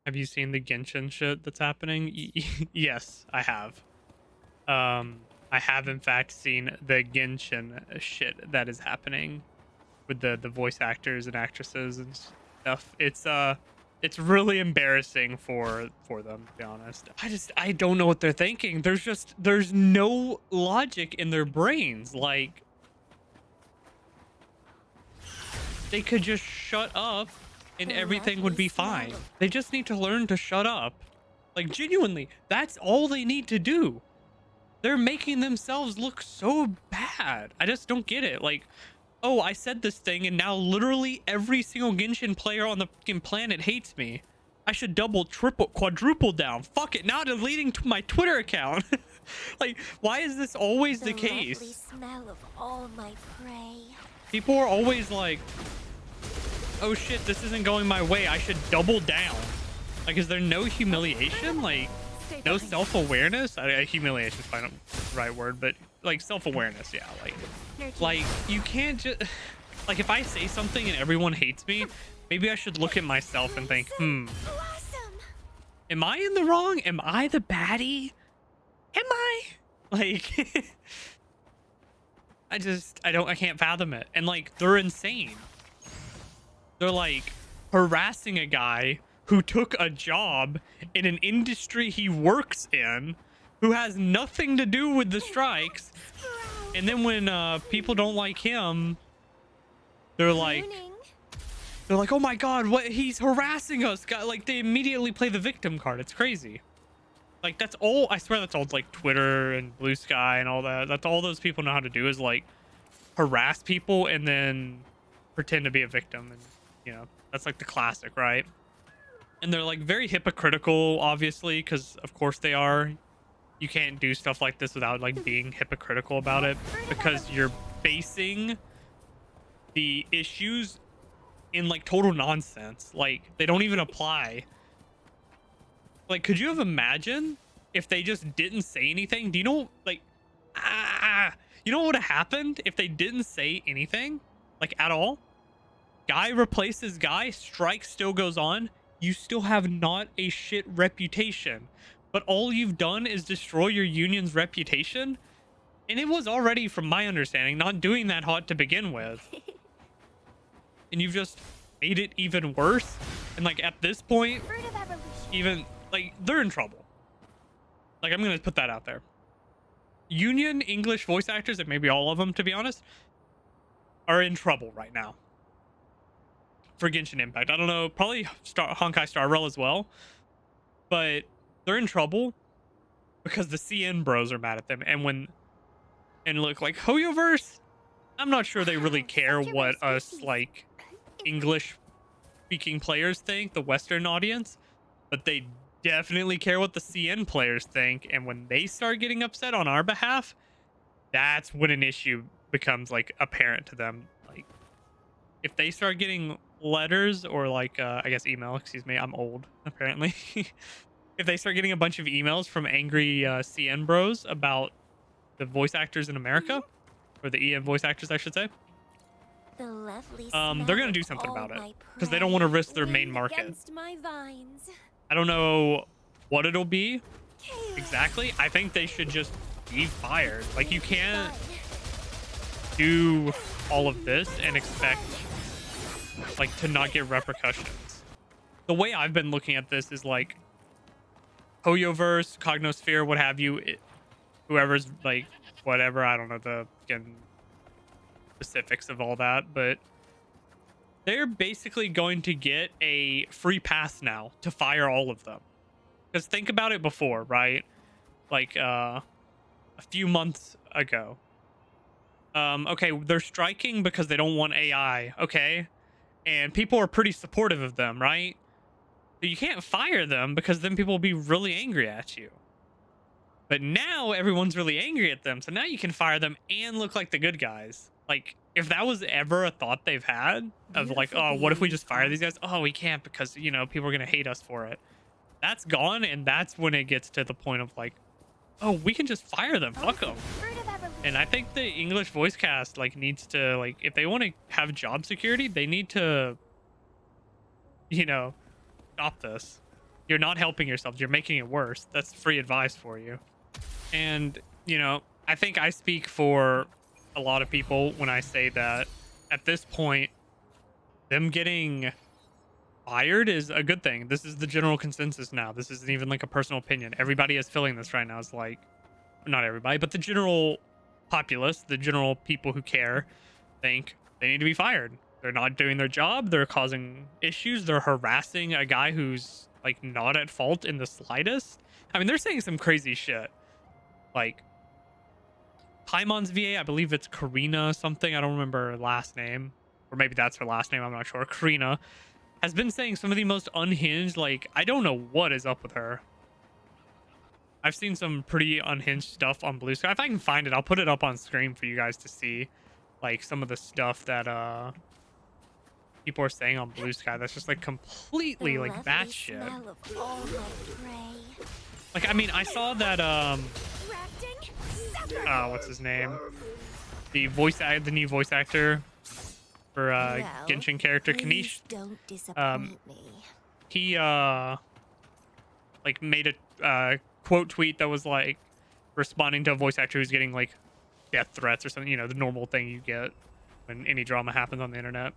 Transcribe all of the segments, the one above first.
Have you seen the Genshin shit that's happening? Yes, I have. I have in fact seen the Genshin shit that is happening with the voice actors and actresses and stuff. It's really embarrassing for them, to be honest. I don't know what they're thinking. There's no logic in their brains. Like they could just shut up and The everything would lovely be smell fine. of They just need to learn to shut up. Like genuinely, that's all they need to do. They're making themselves look so bad. I just don't get it. Like, oh, I said this thing and now literally every single Genshin player on the fucking planet hates me. I should double, triple, quadruple down. Fuck it, now deleting to my Twitter account. Like, why is this always the the lovely case? smell of all my prey. People are always like, oh shit, this isn't going my way. I should double down. Like, is there no humiliation? Like, no self-awareness? Humiliation is probably not the right word, but like self-awareness, yeah. Like you can't just like if I say something and everyone hates me, maybe I should look at myself and think, am I in the wrong? Am I the baddie? Am I? Like I can't fathom it. And like they're insane. They're like harassing a guy who took a job in an industry he works in, who has nothing to do with the strikes. And then when people don't like him, they're like, oh my god, what, he's harassing us. Like they immediately play the victim card. It's crazy. Like that's all, I swear that's all like Twitter and Blue Sky and all that. That's all those people know how to do, is like harass people and then pretend to be a victim. And you know, that's like the classic, right? And they're like very hypocritical, obviously, because of course they are. You can't do stuff like this without like being hypocritical about it, because you're basing the issues in like total nonsense. Like they don't even apply. Like, could you have imagined if they just didn't say anything? Do you know, like, you know what would have happened if they didn't say anything, like at all? Guy replaces guy, strike still goes on. You still have not a shit reputation, but all you've done is destroy your union's reputation. And it was already, from my understanding, not doing that hot to begin with. And you've just made it even worse. And like at this point, even like they're in trouble. Like I'm gonna put that out there. Union English voice actors, and maybe all of them, to be honest, are in trouble right now for Genshin Impact. I don't know, probably Honkai Star Rail as well, but they're in trouble because the CN bros are mad at them. And look, like Hoyoverse, I'm not sure they really care what us like English speaking players think, the Western audience, but they definitely care what the CN players think. And when they start getting upset on our behalf, that's when an issue becomes like apparent to them. Like if they start getting letters or like I guess email, excuse me, I'm old apparently. If they start getting a bunch of emails from angry CN bros about the voice actors in America, or the EM voice actors I should say, they're gonna do something about it because they don't want to risk their main market. I don't know what it'll be exactly. I think they should just be fired. Like you can't do all of this and expect like to not get repercussions. The way I've been looking at this is like Hoyoverse, Cognosphere, what have you, whoever's like whatever, I don't know the again specifics of all that, but they're basically going to get a free pass now to fire all of them. Because think about it before, right? Like a few months ago. Okay, they're striking because they don't want AI, okay? And people are pretty supportive of them, right? But you can't fire them because then people will be really angry at you. But now everyone's really angry at them, so now you can fire them and look like the good guys. Like, if that was ever a thought they've had of like, oh, what if we just fire these guys? Oh, we can't because, you know, people are going to hate us for it. That's gone, and that's when it gets to the point of like, oh, we can just fire them. Fuck them. And I think the English voice cast like needs to, like, if they want to have job security, they need to, you know, stop this. You're not helping yourself. You're making it worse. That's free advice for you. And, you know, I think I speak for a lot of people when I say that at this point, them getting fired is a good thing. This is the general consensus now. This isn't even like a personal opinion. Everybody is feeling this right now. It's like, not everybody, but the general populace, the general people who care, think they need to be fired. They're not doing their job. They're causing issues. They're harassing a guy who's like not at fault in the slightest. I mean, they're saying some crazy shit. Like, Paimon's VA, I believe it's Karina something. I don't remember her last name. Or maybe that's her last name. I'm not sure. Karina has been saying some of the most unhinged, like, I don't know what is up with her. I've seen some pretty unhinged stuff on Blue Sky. If I can find it, I'll put it up on screen for you guys to see. Like, some of the stuff that, people are saying on Blue Sky that's just, like, completely, like, that shit. Like, I mean, I saw that, what's his name? The new voice actor for Genshin character Kanish. Don't disappoint me. He like made a quote tweet that was like responding to a voice actor who's getting like death threats or something, you know, the normal thing you get when any drama happens on the internet.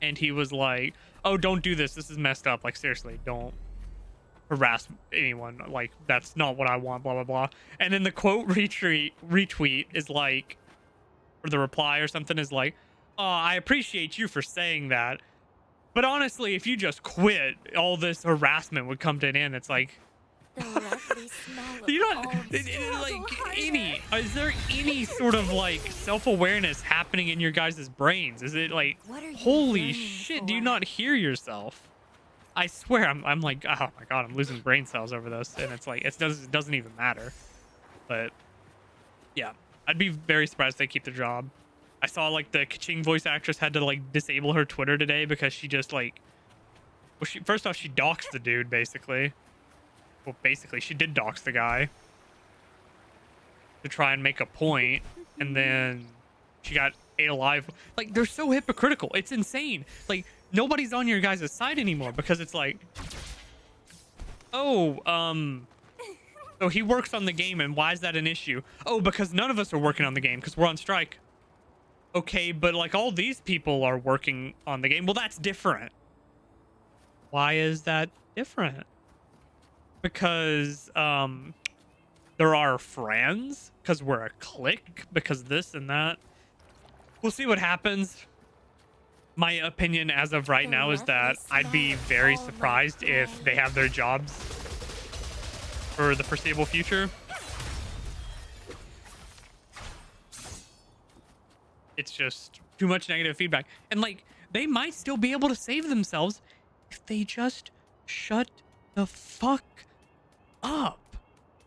And he was like, "Oh, don't do this. This is messed up. Like, seriously, don't harass anyone. Like, that's not what I want, blah blah blah." And then the quote retweet is like, or the reply or something is like, "Oh, I appreciate you for saying that, but honestly, if you just quit, all this harassment would come to an end." It's like, The lovely smell of you not all like any, is there any sort of like self-awareness happening in your guys' brains? Is it like, holy yearning shit, do you for? not hear yourself? I swear, I'm like, oh my god, I'm losing brain cells over this, and it's like, it doesn't even matter. But yeah, I'd be very surprised if they keep the job. I saw like the Kaching voice actress had to like disable her Twitter today because she just like, well, first off, she doxed the dude basically. Well, basically, she did dox the guy to try and make a point, and then she got ate alive. Like, they're so hypocritical. It's insane. Like, nobody's on your guys' side anymore because it's like, oh, so he works on the game, and why is that an issue? Oh, because none of us are working on the game because we're on strike. Okay, but like all these people are working on the game. Well, that's different. Why is that different? Because they're our friends, because we're a clique, because this and that. We'll see what happens. My opinion as of right now is that I'd be very surprised if they have their jobs for the foreseeable future. It's just too much negative feedback. And like, they might still be able to save themselves if they just shut the fuck up.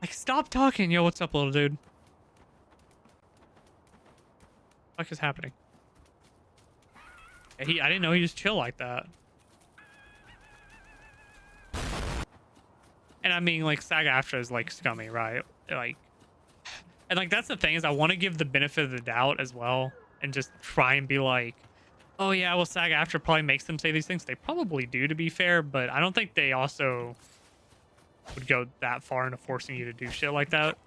Like, stop talking. Yo, what's up, little dude? What the fuck is happening? I didn't know he just chill like that. And I mean, like, SAG-AFTRA is like scummy, right? Like, and like, that's the thing, is I want to give the benefit of the doubt as well, and just try and be like, oh yeah, well, SAG-AFTRA probably makes them say these things. They probably do, to be fair, but I don't think they also would go that far into forcing you to do shit like that.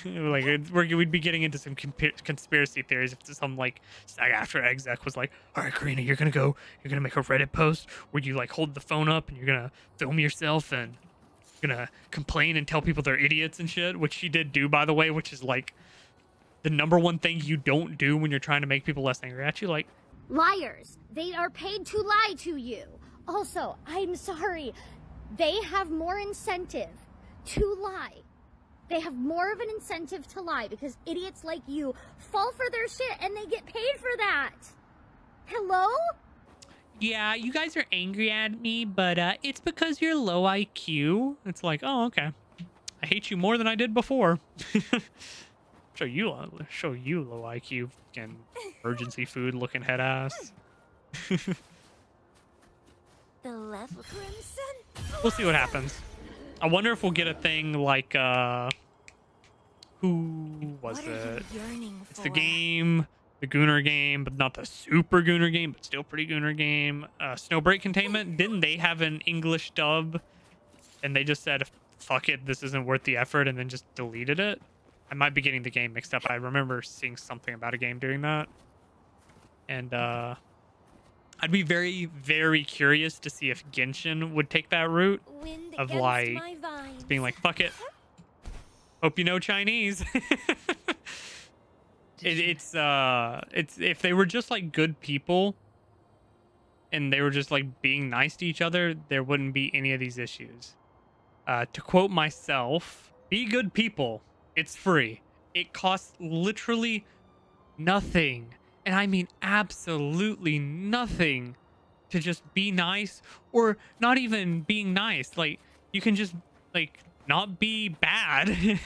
Like, we'd be getting into some conspiracy theories if some like SAG-AFTRA exec was like, all right, Karina, you're gonna make a Reddit post where you like hold the phone up and you're gonna film yourself and you're gonna complain and tell people they're idiots and shit, which she did do, by the way, which is like the number one thing you don't do when you're trying to make people less angry at you. Like, liars. They are paid to lie to you. Also, I'm sorry. They have more incentive to lie. They have more of an incentive to lie because idiots like you fall for their shit and they get paid for that. Hello? yeah, you guys are angry at me, but it's because you're low IQ. It's like, oh, okay. I hate you more than I did before. show you low IQ and emergency food looking head ass. The level crimson. We'll see what happens. I wonder if we'll get a thing like who was What are it? you yearning It's for? the game the Gooner game, but not the super Gooner game, but still pretty Gooner game. Snowbreak Containment, didn't they have an English dub? And they just said, fuck it, this isn't worth the effort, and then just deleted it? I might be getting the game mixed up. I remember seeing something about a game doing that. And I'd be very, very curious to see if Genshin would take that route Wind of against like my vines. being like, fuck it. Hope you know Chinese. It's if they were just like good people and they were just like being nice to each other, there wouldn't be any of these issues. To quote myself, be good people. It's free. It costs literally nothing. And I mean absolutely nothing to just be nice, or not even being nice. Like, you can just like not be bad.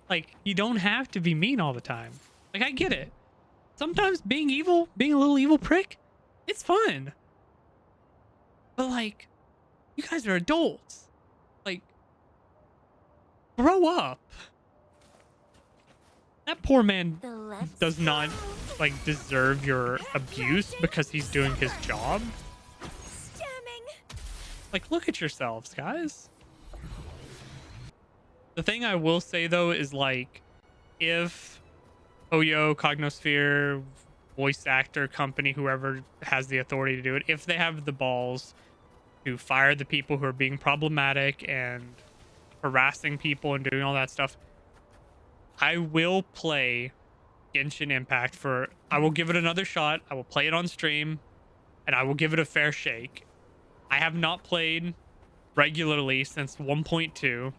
Like, you don't have to be mean all the time. Like, I get it. Sometimes being evil, being a little evil prick, it's fun. But like, you guys are adults. Like, grow up. That poor man The left does not like deserve your abuse because he's doing his job. stemming. Like, look at yourselves, guys. The thing I will say though is like, if Oyo, Cognosphere, voice actor company, whoever has the authority to do it, if they have the balls to fire the people who are being problematic and harassing people and doing all that stuff, I will play Genshin Impact I will give it another shot. I will play it on stream and I will give it a fair shake. I have not played regularly since 1.2.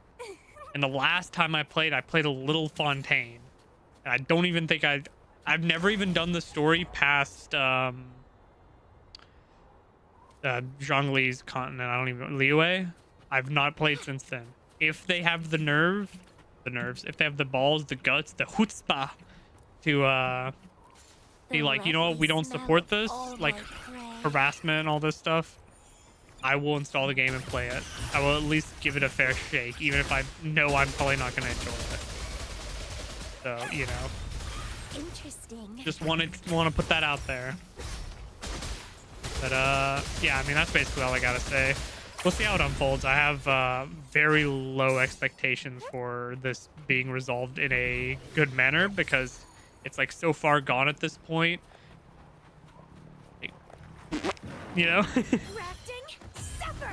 And the last time I played a Little Fontaine. And I don't even think I've never even done the story past Zhongli's continent. I don't even Liyue. I've not played since then. If they have the nerves, if they have the balls, the guts, the chutzpah to be like, you know what, we don't support this, like harassment and all this stuff, I will install the game and play it. I will at least give it a fair shake, even if I know I'm probably not going to enjoy it. So, you know, Interesting. just want to put that out there. But yeah, I mean, that's basically all I gotta say. We'll see how it unfolds. I have very low expectations for this being resolved in a good manner because it's like so far gone at this point. Like, you know? Rafting, supper.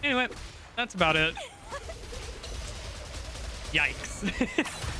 Anyway, that's about it. Yikes.